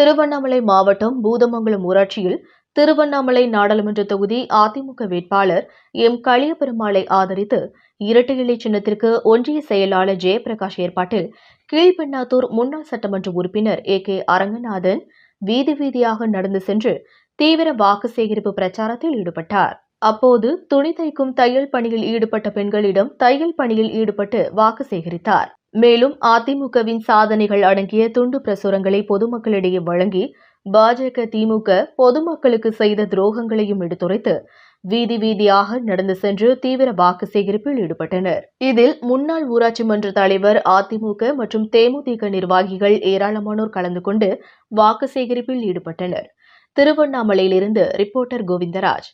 திருவண்ணாமலை மாவட்டம் பூதமங்கலம் ஊராட்சியில் திருவண்ணாமலை நாடாளுமன்ற தொகுதி அதிமுக வேட்பாளர் எம் களியபெருமாளை ஆதரித்து இரட்டை இலை சின்னத்திற்கு ஒன்றிய செயலாளர் ஜெயபிரகாஷ் ஏற்பாட்டில் கீழ்பெண்ணாத்தூர் முன்னாள் சட்டமன்ற உறுப்பினர் கே அரங்கநாதன் வீதி வீதியாக நடந்து சென்று தீவிர வாக்கு சேகரிப்பு பிரச்சாரத்தில் ஈடுபட்டார். அப்போது துணி தைக்கும் தையல் பணியில் ஈடுபட்ட பெண்களிடம் தையல் பணியில் ஈடுபட்டு வாக்கு சேகரித்தார். மேலும் அதிமுகவின் சாதனைகள் அடங்கிய துண்டு பிரசுரங்களை பொதுமக்களிடையே வழங்கி பாஜக திமுக பொதுமக்களுக்கு செய்த துரோகங்களையும் எடுத்துரைத்து வீதி வீதியாக நடந்து சென்று தீவிர வாக்கு சேகரிப்பில் ஈடுபட்டனர். இதில் முன்னாள் ஊராட்சி மன்ற தலைவர், அதிமுக மற்றும் தேமுதிக நிர்வாகிகள் ஏராளமானோர் கலந்து கொண்டு வாக்கு சேகரிப்பில் ஈடுபட்டனர். திருவண்ணாமலையிலிருந்து ரிப்போர்ட்டர் கோவிந்தராஜ்.